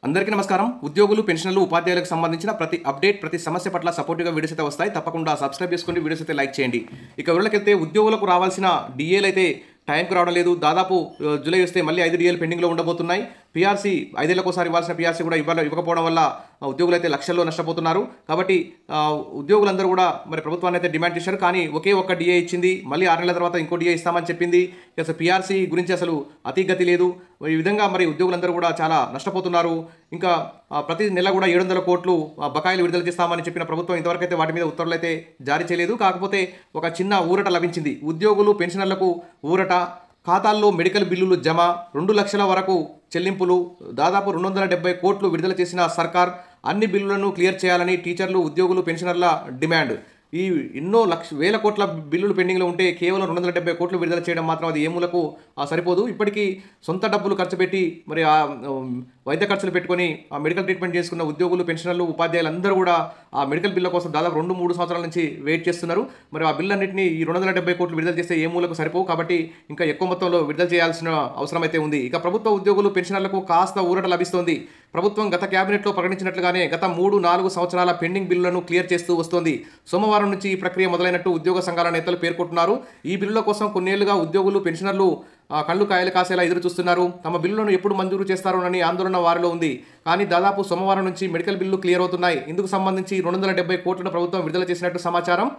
అందరికీ నమస్కారం. ఉద్యోగులు, పెన్షనర్లు, ఉపాధ్యాయులకు సంబంధించిన ప్రతి అప్డేట్, ప్రతి సమస్య పట్ల సపోర్టివ్గా వీడియోస్ అయితే వస్తాయి. తప్పకుండా సబ్స్క్రైబ్ చేసుకోండి, వీడియోస్ అయితే లైక్ చేయండి. ఇక వివరాలకెళ్తే ఉద్యోగులకు రావాల్సిన డిఏలు అయితే టైంకి రావడం లేదు. దాదాపు జూలై వస్తే మళ్ళీ 5 డిఏలు పెండింగ్లో ఉండబోతున్నాయి. పీఆర్సీ 5 ఏళ్లకోసారి ఇవ్వాల్సిన పీఆర్సీ కూడా ఇవ్వకపోవడం వల్ల ఉద్యోగులు అయితే లక్షల్లో నష్టపోతున్నారు. కాబట్టి ఉద్యోగులందరూ కూడా మరి ప్రభుత్వాన్ని అయితే డిమాండ్ చేశారు. కానీ ఒకే ఒక్క డిఏ ఇచ్చింది. మళ్ళీ 6 నెలల తర్వాత ఇంకో డిఏ ఇస్తామని చెప్పింది. అసలు పీఆర్సీ గురించి అసలు అతిగతి లేదు. ఈ విధంగా మరి ఉద్యోగులందరూ కూడా చాలా నష్టపోతున్నారు. ఇంకా ప్రతి నెల కూడా 700 కోట్లు బకాయిలు విడుదల చేస్తామని చెప్పిన ప్రభుత్వం ఇంతవరకు అయితే వాటి మీద ఉత్తర్వులు అయితే జారీ చేయలేదు. కాకపోతే ఒక చిన్న ఊరట లభించింది. ఉద్యోగులు, పెన్షనర్లకు ఊరట. ఖాతాల్లో మెడికల్ బిల్లులు జమ, 2 లక్షల వరకు చెల్లింపులు, దాదాపు 270 కోట్లు విడుదల చేసిన సర్కార్. అన్ని బిల్లులను క్లియర్ చేయాలని టీచర్లు, ఉద్యోగులు, పెన్షనర్ల డిమాండ్. ఈ ఎన్నో వేల కోట్ల బిల్లులు పెండింగ్లో ఉంటే కేవలం 270 కోట్లు విడుదల చేయడం మాత్రం అది ఏ మూలకు సరిపోదు. ఇప్పటికీ సొంత డబ్బులు ఖర్చు పెట్టి మరి వైద్య ఖర్చులు పెట్టుకొని ఆ మెడికల్ ట్రీట్మెంట్ చేసుకున్న ఉద్యోగులు, పెన్షనర్లు, ఉపాధ్యాయులు అందరూ కూడా ఆ మెడికల్ బిల్ల కోసం దాదాపు 2-3 సంవత్సరాల నుంచి వెయిట్ చేస్తున్నారు. మరి ఆ బిల్లన్నింటినీ ఈ 270 కోట్లు విడుదల చేస్తే ఏ మూలకు సరిపోవు. కాబట్టి ఇంకా ఎక్కువ మొత్తంలో విడుదల చేయాల్సిన అవసరం అయితే ఉంది. ఇక ప్రభుత్వ ఉద్యోగులు, పెన్షనర్లకు కాస్త ఊరట లభిస్తోంది. ప్రభుత్వం గత కేబినెట్లో ప్రకటించినట్లుగానే గత 3-4 సంవత్సరాల పెండింగ్ బిల్లులను క్లియర్ చేస్తూ వస్తోంది. సోమవారం నుంచి ఈ ప్రక్రియ మొదలైనట్టు ఉద్యోగ సంఘాల నేతలు పేర్కొంటున్నారు. ఈ బిల్లుల కోసం కొన్నేళ్లుగా ఉద్యోగులు, పెన్షనర్లు కళ్ళు కాయలు కాసేలా ఎదురు చూస్తున్నారు. తమ బిల్లులను ఎప్పుడు మంజూరు చేస్తారోనని ఆందోళన వారిలో ఉంది. కానీ దాదాపు సోమవారం నుంచి మెడికల్ బిల్లు క్లియర్ అవుతున్నాయి. ఇందుకు సంబంధించి 270 కోట్లను ప్రభుత్వం విడుదల చేసినట్టు సమాచారం.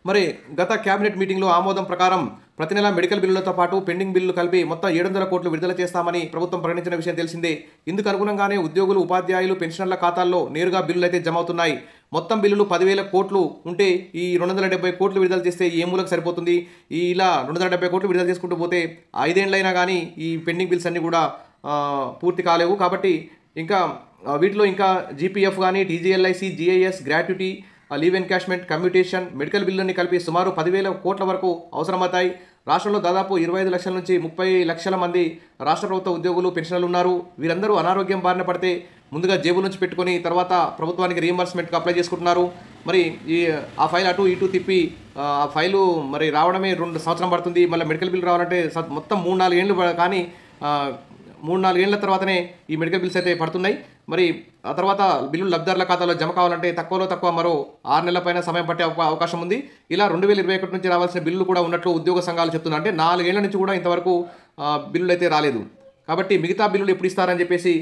మరి గత కేబినెట్ మీటింగ్లో ఆమోదం ప్రకారం ప్రతి నెల మెడికల్ బిల్లులతో పాటు పెండింగ్ బిల్లులు కలిపి మొత్తం 700 కోట్లు విడుదల చేస్తామని ప్రభుత్వం ప్రకటించిన విషయం తెలిసిందే. ఇందుకు అనుగుణంగానే ఉద్యోగులు, ఉపాధ్యాయులు, పెన్షనర్ల ఖాతాల్లో నేరుగా బిల్లులు అయితే జమ అవుతున్నాయి. మొత్తం బిల్లులు 10,000 కోట్లు ఉంటే ఈ 270 కోట్లు విడుదల చేస్తే ఏ మూలకు సరిపోతుంది? ఇలా 270 కోట్లు విడుదల చేసుకుంటూ పోతే 5 ఏళ్ళైనా కానీ ఈ పెండింగ్ బిల్స్ అన్నీ కూడా పూర్తి కాలేవు. కాబట్టి ఇంకా వీటిలో ఇంకా జీపీఎఫ్ కానీ, TGLIC, GIS, gratuity, leave encashment, commutation, medical బిల్లుని కలిపి సుమారు 10,000 కోట్ల వరకు అవసరమవుతాయి. రాష్ట్రంలో దాదాపు 25 లక్షల నుంచి 30 లక్షల మంది రాష్ట్ర ప్రభుత్వ ఉద్యోగులు, పెన్షనర్లు ఉన్నారు. వీరందరూ అనారోగ్యం బారిన పడితే ముందుగా జేబుల నుంచి పెట్టుకొని తర్వాత ప్రభుత్వానికి రీఎంబర్స్మెంట్కి అప్లై చేసుకుంటున్నారు. మరి ఆ ఫైల్ అటు ఇటు తిప్పి ఆ ఫైలు మరి రావడమే 2 సంవత్సరం పడుతుంది. మళ్ళీ మెడికల్ బిల్ రావాలంటే మొత్తం 3-4 ఏళ్ళు కానీ 3-4 ఏళ్ల తర్వాతనే ఈ మెడికల్ బిల్స్ అయితే పడుతున్నాయి. మరి ఆ తర్వాత బిల్లులు లబ్ధిదారుల ఖాతాలో జమ కావాలంటే తక్కువలో తక్కువ మరో 6 నెలల పైన సమయం పట్టే అవకాశం ఉంది. ఇలా 2021 నుంచి రావాల్సిన బిల్లులు కూడా ఉన్నట్లు ఉద్యోగ సంఘాలు చెప్తున్నారు. అంటే 4 ఏళ్ల నుంచి కూడా ఇంతవరకు బిల్లులు అయితే రాలేదు. కాబట్టి మిగతా బిల్లులు ఎప్పుడు ఇస్తారని చెప్పేసి